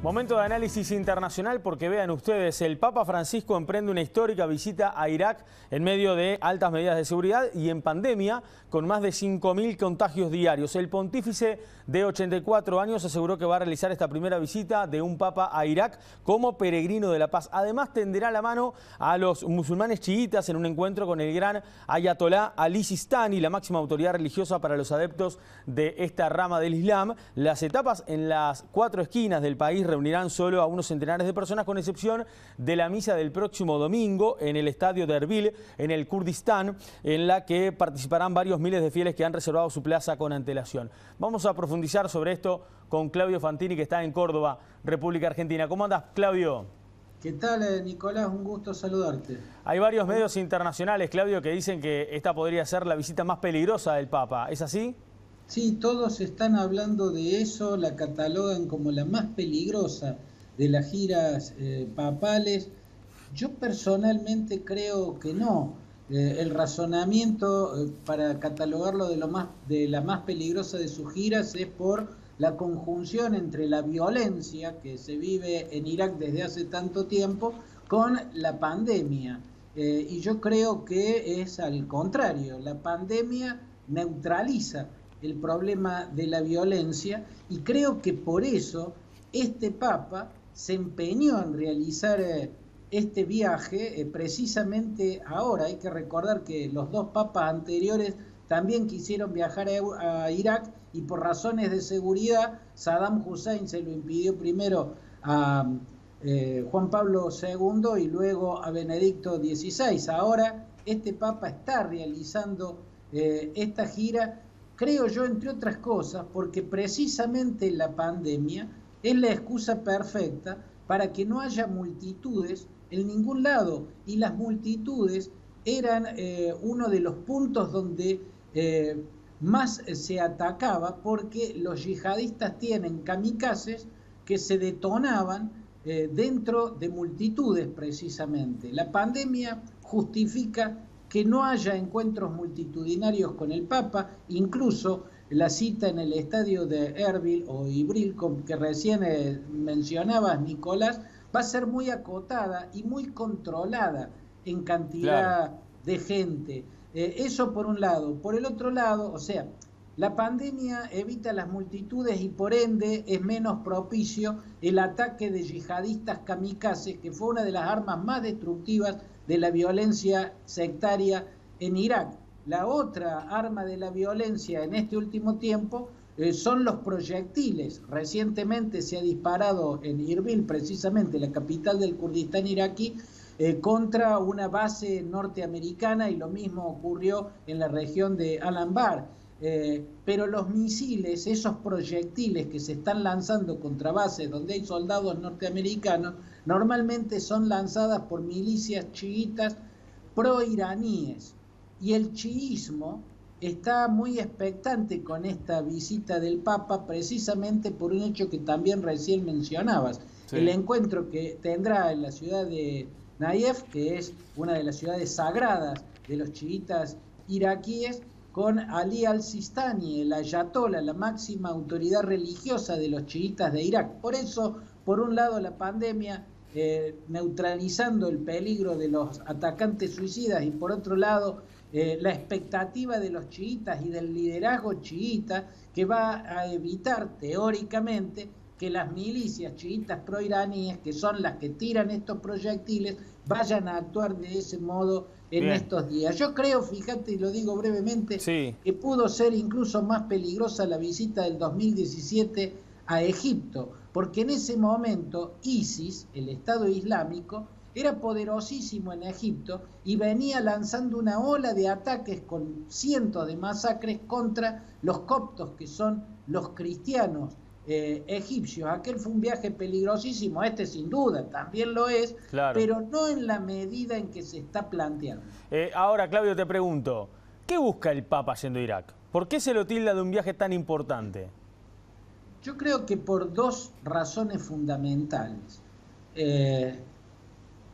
Momento de análisis internacional porque vean ustedes, el Papa Francisco emprende una histórica visita a Irak en medio de altas medidas de seguridad y en pandemia con más de 5.000 contagios diarios. El pontífice de 84 años aseguró que va a realizar esta primera visita de un Papa a Irak como peregrino de la paz. Además tenderá la mano a los musulmanes chiitas en un encuentro con el gran Ayatolá Ali Sistani, la máxima autoridad religiosa para los adeptos de esta rama del Islam. Las etapas en las 4 esquinas del país reunirán solo a unos centenares de personas, con excepción de la misa del próximo domingo en el estadio de Erbil, en el Kurdistán, en la que participarán varios miles de fieles que han reservado su plaza con antelación. Vamos a profundizar sobre esto con Claudio Fantini, que está en Córdoba, República Argentina. ¿Cómo andas, Claudio? ¿Qué tal, Nicolás? Un gusto saludarte. Hay varios medios internacionales, Claudio, que dicen que esta podría ser la visita más peligrosa del Papa. ¿Es así? Sí, todos están hablando de eso, la catalogan como la más peligrosa de las giras papales. Yo personalmente creo que no. El razonamiento para catalogarlo de la más peligrosa de sus giras es por la conjunción entre la violencia que se vive en Irak desde hace tanto tiempo con la pandemia. Y yo creo que es al contrario, la pandemia neutraliza el problema de la violencia y creo que por eso este Papa se empeñó en realizar este viaje precisamente ahora. Hay que recordar que los dos papas anteriores también quisieron viajar a Irak y por razones de seguridad Saddam Hussein se lo impidió primero a Juan Pablo II y luego a Benedicto XVI. Ahora este Papa está realizando esta gira, creo yo, entre otras cosas, porque precisamente la pandemia es la excusa perfecta para que no haya multitudes en ningún lado. Y las multitudes eran uno de los puntos donde más se atacaba, porque los yihadistas tienen kamikazes que se detonaban dentro de multitudes precisamente. La pandemia justifica que no haya encuentros multitudinarios con el Papa, incluso la cita en el estadio de Erbil o Ibril, que recién mencionabas, Nicolás, va a ser muy acotada y muy controlada en cantidad de gente. Eso por un lado. Por el otro lado, o sea, la pandemia evita las multitudes y por ende es menos propicio el ataque de yihadistas kamikazes, que fue una de las armas más destructivas de la violencia sectaria en Irak. La otra arma de la violencia en este último tiempo son los proyectiles. Recientemente se ha disparado en Erbil, precisamente la capital del Kurdistán iraquí, contra una base norteamericana, y lo mismo ocurrió en la región de Al-Anbar. Pero los misiles, esos proyectiles que se están lanzando contra bases donde hay soldados norteamericanos, normalmente son lanzadas por milicias chiitas pro-iraníes. Y el chiismo está muy expectante con esta visita del Papa, precisamente por un hecho que también recién mencionabas. Sí. El encuentro que tendrá en la ciudad de Nayef, que es una de las ciudades sagradas de los chiitas iraquíes, con Ali al-Sistani, el ayatolá, la máxima autoridad religiosa de los chiitas de Irak. Por eso, por un lado, la pandemia neutralizando el peligro de los atacantes suicidas, y por otro lado, la expectativa de los chiitas y del liderazgo chiita, que va a evitar teóricamente que las milicias chiitas proiraníes, que son las que tiran estos proyectiles, vayan a actuar de ese modo en estos días. Yo creo, fíjate, y lo digo brevemente, que pudo ser incluso más peligrosa la visita del 2017 a Egipto, porque en ese momento ISIS, el Estado Islámico, era poderosísimo en Egipto y venía lanzando una ola de ataques con cientos de masacres contra los coptos, que son los cristianos egipcios. Aquel fue un viaje peligrosísimo, este sin duda también lo es, pero no en la medida en que se está planteando. Ahora, Claudio, te pregunto, ¿qué busca el Papa yendo a Irak? ¿Por qué se lo tilda de un viaje tan importante? Yo creo que por dos razones fundamentales.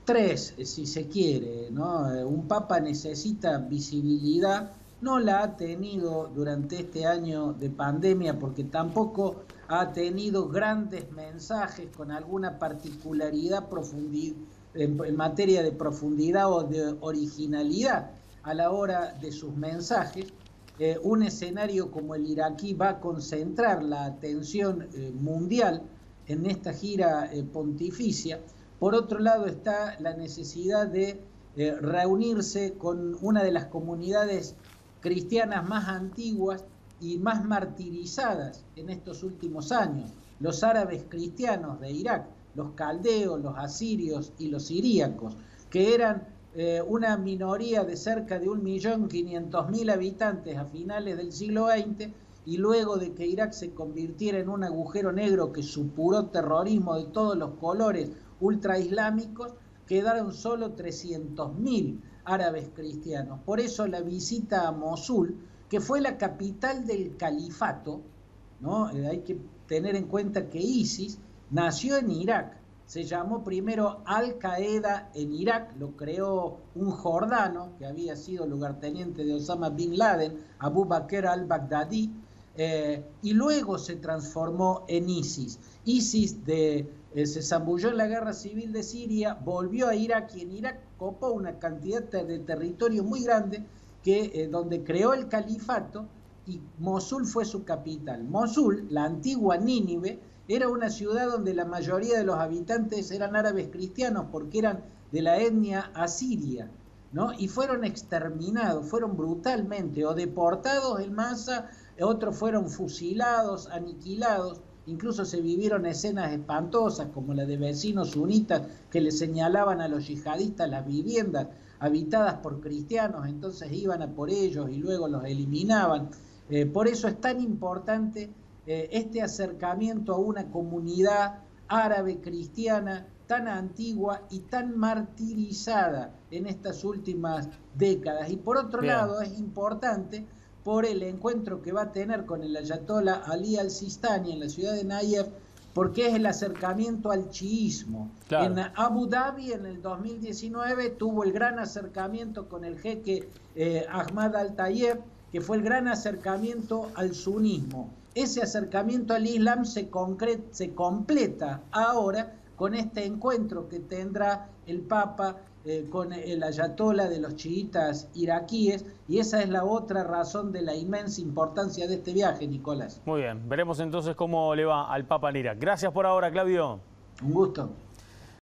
Tres, si se quiere, ¿no? Un Papa necesita visibilidad, no la ha tenido durante este año de pandemia porque tampoco ha tenido grandes mensajes con alguna particularidad en materia de profundidad o de originalidad a la hora de sus mensajes. Un escenario como el iraquí va a concentrar la atención mundial en esta gira pontificia. Por otro lado está la necesidad de reunirse con una de las comunidades cristianas más antiguas y más martirizadas en estos últimos años, los árabes cristianos de Irak, los caldeos, los asirios y los siríacos, que eran una minoría de cerca de 1.500.000 habitantes a finales del siglo XX, y luego de que Irak se convirtiera en un agujero negro que supuró terrorismo de todos los colores ultraislámicos, quedaron solo 300.000 árabes cristianos. Por eso la visita a Mosul, que fue la capital del califato, ¿no? Hay que tener en cuenta que ISIS nació en Irak. Se llamó primero Al-Qaeda en Irak, lo creó un jordano que había sido lugarteniente de Osama Bin Laden, Abu Bakr al-Baghdadi, y luego se transformó en ISIS. ISIS se zambulló en la guerra civil de Siria, volvió a Irak y en Irak copó una cantidad de territorio muy grande donde creó el califato, y Mosul fue su capital. Mosul, la antigua Nínive, era una ciudad donde la mayoría de los habitantes eran árabes cristianos porque eran de la etnia asiria, ¿no? Y fueron exterminados, fueron brutalmente o deportados en masa, otros fueron fusilados, aniquilados. Incluso se vivieron escenas espantosas como la de vecinos sunitas que le señalaban a los yihadistas las viviendas habitadas por cristianos, entonces iban a por ellos y luego los eliminaban. Por eso es tan importante este acercamiento a una comunidad árabe cristiana tan antigua y tan martirizada en estas últimas décadas. Y por otro lado es importante por el encuentro que va a tener con el ayatolá Ali al-Sistani en la ciudad de Nayef, porque es el acercamiento al chiismo. Claro. En Abu Dhabi en el 2019 tuvo el gran acercamiento con el jeque Ahmad al-Tayeb, que fue el gran acercamiento al sunismo. Ese acercamiento al Islam se completa ahora con este encuentro que tendrá el Papa con el ayatolá de los chiitas iraquíes, y esa es la otra razón de la inmensa importancia de este viaje, Nicolás. Muy bien, veremos entonces cómo le va al Papa en Irak. Gracias por ahora, Claudio. Un gusto.